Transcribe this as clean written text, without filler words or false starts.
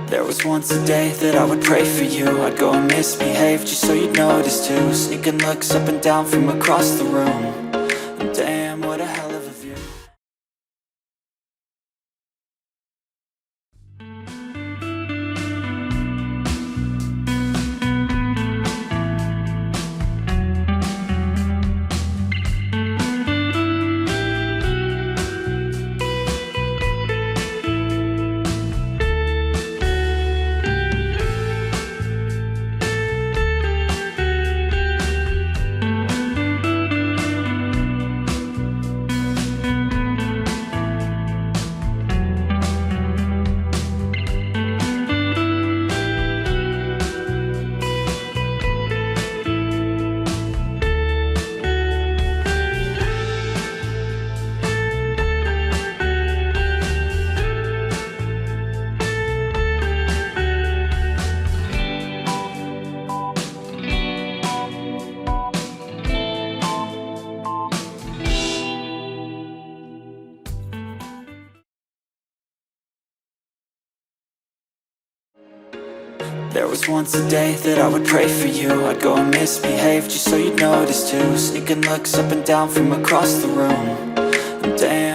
There was once a day that I would pray for you. I'd go and misbehave just so you'd notice too. Sneaking looks up and down from across the room. And damn, what a hell of a view. There was once a day that I would pray for you. I'd go and misbehave just so you'd notice too. Sneaking looks up and down from across the room. And damn,